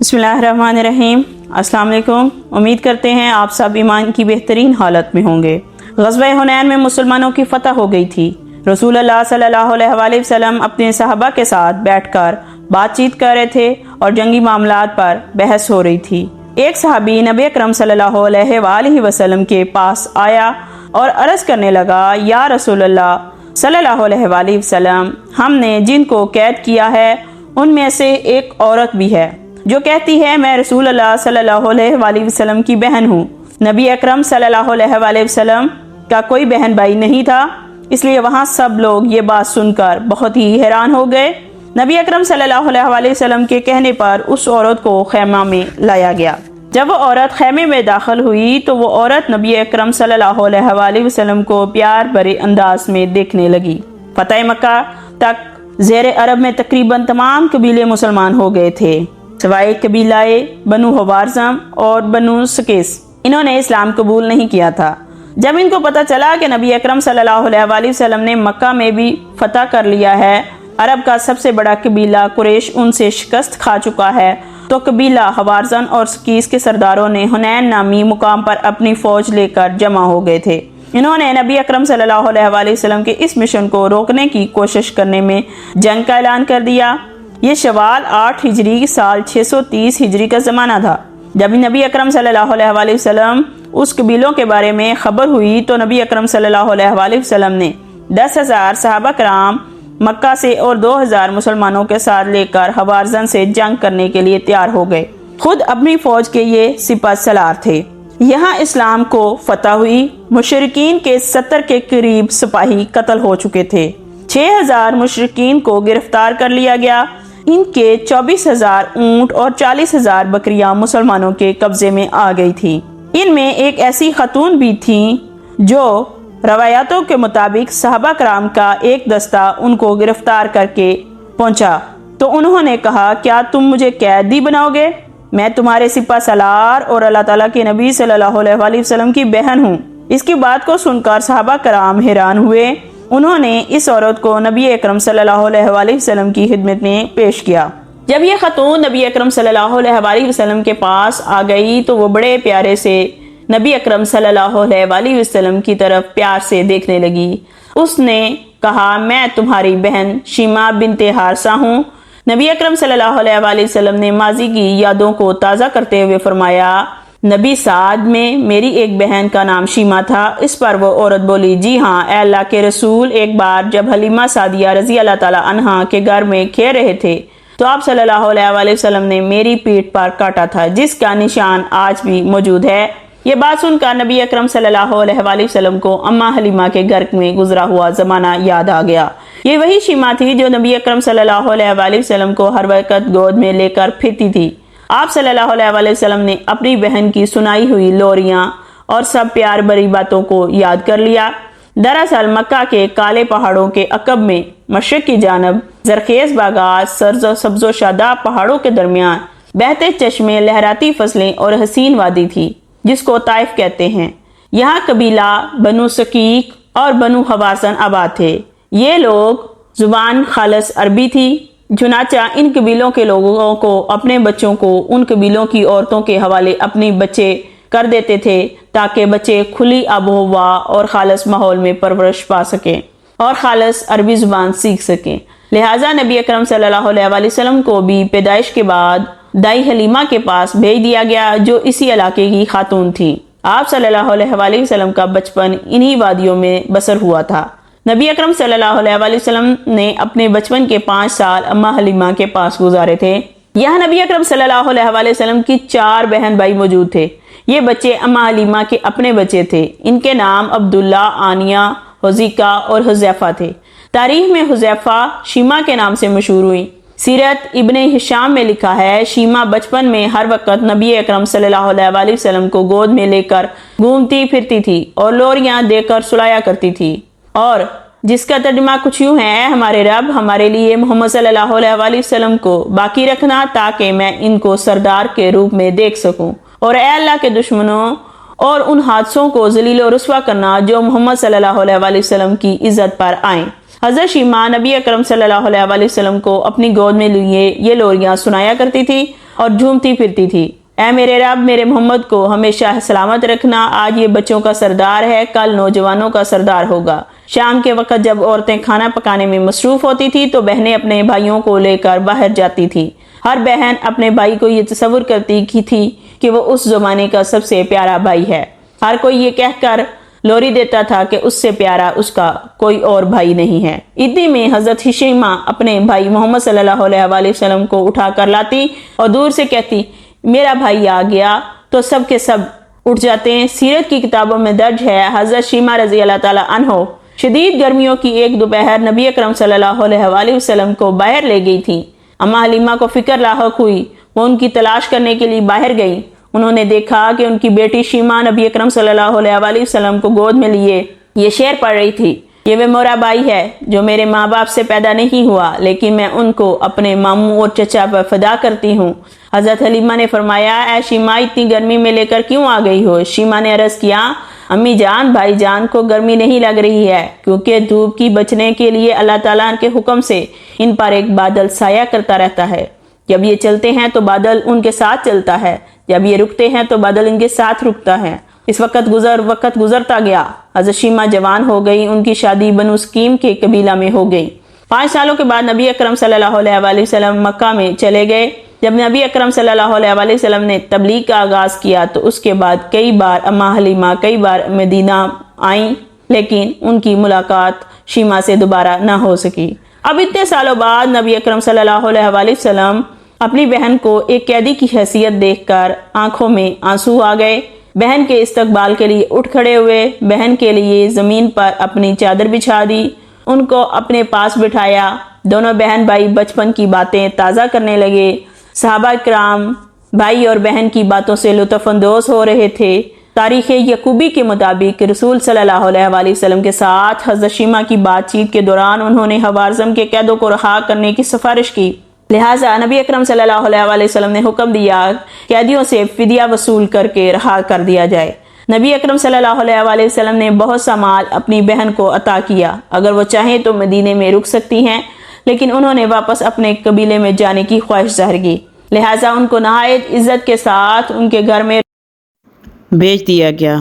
بسم اللہ الرحمن الرحیم۔ السلام علیکم۔ امید کرتے ہیں آپ سب ایمان کی بہترین حالت میں ہوں گے۔ غزوہ حنین میں مسلمانوں کی فتح ہو گئی تھی۔ رسول اللہ صلی اللہ علیہ وآلہ وسلم اپنے صحابہ کے ساتھ بیٹھ کر بات چیت کر رہے تھے اور جنگی معاملات پر بحث ہو رہی تھی۔ ایک صحابی نبی اکرم صلی اللہ علیہ وآلہ وسلم کے پاس آیا اور عرض کرنے لگا، یا رسول اللہ صلی اللہ علیہ وآلہ وسلم، ہم نے جن کو قید کیا ہے ان میں سے ایک عورت بھی ہے جو کہتی ہے میں رسول اللہ صلی اللہ علیہ وآلہ وسلم کی بہن ہوں۔ نبی اکرم صلی اللہ علیہ وآلہ وسلم کا کوئی بہن بھائی نہیں تھا، اس لیے وہاں سب لوگ یہ بات سن کر بہت ہی حیران ہو گئے۔ نبی اکرم صلی اللہ علیہ وآلہ وسلم کے کہنے پر اس عورت کو خیمہ میں لایا گیا۔ جب وہ عورت خیمے میں داخل ہوئی تو وہ عورت نبی اکرم صلی اللہ علیہ وآلہ وسلم کو پیار بھرے انداز میں دیکھنے لگی۔ فتح مکہ تک زیر عرب میں تقریباً تمام قبیلے مسلمان ہو گئے تھے سوائے قبیلہ بنو حوارزم اور بنو سکیس۔ انہوں نے اسلام قبول نہیں کیا تھا۔ جب ان کو پتہ چلا کہ نبی اکرم صلی اللہ علیہ وآلہ وسلم نے مکہ میں بھی فتح کر لیا ہے، عرب کا سب سے بڑا قبیلہ قریش ان سے شکست کھا چکا ہے، تو قبیلہ حوارزن اور سکیس کے سرداروں نے حنین نامی مقام پر اپنی فوج لے کر جمع ہو گئے تھے۔ انہوں نے نبی اکرم صلی اللہ علیہ وآلہ وسلم کے اس مشن کو روکنے کی کوشش کرنے میں جنگ کا اعلان کر دیا۔ یہ شوال 8 ہجری سال 630 ہجری کا زمانہ تھا۔ جب نبی اکرم صلی اللہ علیہ وآلہ وسلم اس قبیلوں کے بارے میں خبر ہوئی تو نبی اکرم صلی اللہ علیہ وآلہ وسلم نے 10,000 صحابہ کرام مکہ سے اور 2,000 مسلمانوں کے ساتھ لے کر حوارزن سے جنگ کرنے کے لیے تیار ہو گئے۔ خود اپنی فوج کے یہ سپہ سالار تھے۔ یہاں اسلام کو فتح ہوئی۔ مشرکین کے 70 کے قریب سپاہی قتل ہو چکے تھے۔ 6,000 مشرکین کو گرفتار کر لیا گیا۔ ان کے 24,000 اونٹ اور 40,000 بکریاں مسلمانوں کے قبضے میں آ گئی تھی۔ ان میں ایک ایسی خاتون بھی تھیں جو روایاتوں کے مطابق صحابہ کرام کا ایک دستہ ان کو گرفتار کر کے پہنچا تو انہوں نے کہا، کیا تم مجھے قیدی بناؤ گے؟ میں تمہارے سپہ سالار اور اللہ تعالیٰ کے نبی صلی اللہ علیہ وآلہ وسلم کی بہن ہوں۔ اس کی بات کو سن کر صحابہ کرام حیران ہوئے۔ انہوں نے اس عورت کو نبی اکرم صلی اللہ علیہ وآلہ وسلم کی خدمت میں پیش کیا۔ جب یہ خاتون نبی اکرم صلی اللہ علیہ وآلہ وسلم کے پاس آ گئی تو وہ بڑے پیارے سے نبی اکرم صلی اللہ علیہ وآلہ وسلم کی طرف پیار سے دیکھنے لگی۔ اس نے کہا، میں تمہاری بہن شیمہ بنت حارثہ ہوں۔ نبی اکرم صلی اللہ علیہ وآلہ وسلم نے ماضی کی یادوں کو تازہ کرتے ہوئے فرمایا، نبی سعد میں میری ایک بہن کا نام شیمہ تھا۔ اس پر وہ عورت بولی، جی ہاں اے اللہ کے رسول، ایک بار جب حلیمہ سعدیہ رضی اللہ تعالی عنہا کے گھر میں کھیل رہے تھے تو آپ صلی اللہ علیہ وآلہ وسلم نے میری پیٹھ پر کاٹا تھا، جس کا نشان آج بھی موجود ہے۔ یہ بات سن کر نبی اکرم صلی اللہ علیہ وآلہ وسلم کو اماں حلیمہ کے گھر میں گزرا ہوا زمانہ یاد آ گیا۔ یہ وہی شیمہ تھی جو نبی اکرم صلی اللہ علیہ وآلہ وسلم کو ہر وقت گود میں لے کر پھرتی تھی۔ آپ صلی اللہ علیہ وآلہ وسلم نے اپنی بہن کی سنائی ہوئی لوریاں اور سب پیار بری باتوں کو یاد کر لیا۔ دراصل مکہ کے کالے پہاڑوں کے عقب میں مشرق کی جانب زرخیز باغات، سرز و سبز و شاداب پہاڑوں کے درمیان بہتے چشمے، لہراتی فصلیں اور حسین وادی تھی جس کو طائف کہتے ہیں۔ یہاں قبیلہ بنو سکیک اور بنو حوازن آباد تھے۔ یہ لوگ زبان خالص عربی تھی، چنانچہ ان قبیلوں کے لوگوں کو اپنے بچوں کو ان قبیلوں کی عورتوں کے حوالے اپنے بچے کر دیتے تھے تاکہ بچے کھلی آب و ہوا اور خالص ماحول میں پرورش پا سکیں اور خالص عربی زبان سیکھ سکیں۔ لہٰذا نبی اکرم صلی اللہ علیہ وآلہ وسلم کو بھی پیدائش کے بعد دائی حلیمہ کے پاس بھیج دیا گیا جو اسی علاقے کی خاتون تھی۔ آپ صلی اللہ علیہ وآلہ وسلم کا بچپن انہی وادیوں میں بسر ہوا تھا۔ نبی اکرم صلی اللہ علیہ وآلہ وسلم نے اپنے بچپن کے 5 سال اماں حلیمہ کے پاس گزارے تھے۔ یہاں نبی اکرم صلی اللہ علیہ وآلہ وسلم کی 4 بہن بھائی موجود تھے۔ یہ بچے اماں حلیمہ کے اپنے بچے تھے۔ ان کے نام عبداللہ، آنیہ، حذیقہ اور حذیفہ تھے۔ تاریخ میں حذیفہ شیمہ کے نام سے مشہور ہوئی۔ سیرت ابن ہشام میں لکھا ہے، شیمہ بچپن میں ہر وقت نبی اکرم صلی اللہ علیہ وآلہ وسلم کو گود میں لے کر گھومتی پھرتی تھی اور لوریاں دے کر سلایا کرتی تھی، اور جس کا ترجمہ کچھ یوں ہے، اے ہمارے رب، ہمارے لیے محمد صلی اللہ علیہ وآلہ وسلم کو باقی رکھنا تاکہ میں ان کو سردار کے روپ میں دیکھ سکوں، اور اے اللہ کے دشمنوں اور ان حادثوں کو ذلیل و رسوا کرنا جو محمد صلی اللہ علیہ وآلہ وسلم کی عزت پر آئیں۔ حضرت شیما نبی اکرم صلی اللہ علیہ وسلم کو اپنی گود میں لیے یہ لوریاں سنایا کرتی تھی اور جھومتی پھرتی تھی۔ اے میرے رب، میرے محمد کو ہمیشہ سلامت رکھنا، آج یہ بچوں کا سردار ہے، کل نوجوانوں کا سردار ہوگا۔ شام کے وقت جب عورتیں کھانا پکانے میں مصروف ہوتی تھی تو بہنیں اپنے بھائیوں کو لے کر باہر جاتی تھی۔ ہر بہن اپنے بھائی کو یہ تصور کرتی تھی کہ وہ اس زمانے کا سب سے پیارا بھائی ہے۔ ہر کوئی یہ کہہ کر لوری دیتا تھا کہ اس سے پیارا اس کا کوئی اور بھائی نہیں ہے۔ اتنی میں حضرت شیما اپنے بھائی محمد صلی اللہ علیہ وسلم کو اٹھا کر لاتی اور دور سے کہتی، میرا بھائی آ گیا، تو سب کے سب اٹھ جاتے ہیں۔ سیرت کی کتابوں میں درج ہے حضرت شیما رضی اللہ تعالیٰ عنہ شدید گرمیوں کی ایک دوپہر نبی اکرم صلی اللہ علیہ وسلم کو باہر لے گئی تھی۔ اماں حلیمہ کو فکر لاحق ہوئی، وہ ان کی تلاش کرنے کے لیے باہر گئی۔ انہوں نے دیکھا کہ ان کی بیٹی شیما نبی اکرم صلی اللہ علیہ وسلم کو گود میں لیے یہ شعر پڑھ رہی تھی، یہ وہ میرا بھائی ہے جو میرے ماں باپ سے پیدا نہیں ہوا، لیکن میں ان کو اپنے ماموں اور چچا پر فدا کرتی ہوں۔ حضرت حلیمہ نے فرمایا، اے شیما، اتنی گرمی میں لے کر کیوں آ گئی ہو؟ شیما نے عرض کیا، امی جان، بھائی جان کو گرمی نہیں لگ رہی ہے، کیونکہ دھوپ کی بچنے کے لیے اللہ تعالیٰ کے حکم سے ان پر ایک بادل سایہ کرتا رہتا ہے۔ جب یہ چلتے ہیں تو بادل ان کے ساتھ چلتا ہے، جب یہ رکتے ہیں تو بادل ان کے ساتھ رکتا ہے۔ اس وقت گزرتا گیا، حضرت شیما جوان ہو گئی، ان کی شادی بنو سکیم کے قبیلہ میں ہو گئی۔ 5 سالوں کے بعد نبی اکرم صلی اللہ علیہ وسلم مکہ میں چلے گئے۔ جب نبی اکرم صلی اللہ علیہ وسلم نے تبلیغ کا آغاز کیا تو اس کے بعد کئی بار اماں حلیمہ کئی بار مدینہ آئیں، لیکن ان کی ملاقات شیما سے دوبارہ نہ ہو سکی۔ اب اتنے سالوں بعد نبی اکرم صلی اللہ علیہ وسلم اپنی بہن کو ایک قیدی کی حیثیت دیکھ کر آنکھوں میں آنسو آ گئے۔ بہن کے استقبال کے لیے اٹھ کھڑے ہوئے، بہن کے لیے زمین پر اپنی چادر بچھا دی، ان کو اپنے پاس بٹھایا۔ دونوں بہن بھائی بچپن کی باتیں تازہ کرنے لگے۔ صحابہ کرام بھائی اور بہن کی باتوں سے لطف اندوز ہو رہے تھے۔ تاریخ یعقوبی کے مطابق رسول صلی اللہ علیہ وسلم کے ساتھ حضرت شیما کی بات چیت کے دوران انہوں نے حوارزم کے قیدوں کو رہا کرنے کی سفارش کی، لہٰذا نبی اکرم صلی اللہ علیہ وسلم نے حکم دیا قیدیوں سے فدیہ وصول کر کے رہا کر دیا جائے۔ نبی اکرم صلی اللہ علیہ وسلم نے بہت سا مال اپنی بہن کو عطا کیا، اگر وہ چاہیں تو مدینے میں رک سکتی ہیں، لیکن انہوں نے واپس اپنے قبیلے میں جانے کی خواہش ظاہر کی، لہٰذا ان کو نہایت عزت کے ساتھ ان کے گھر میں بھیج دیا گیا۔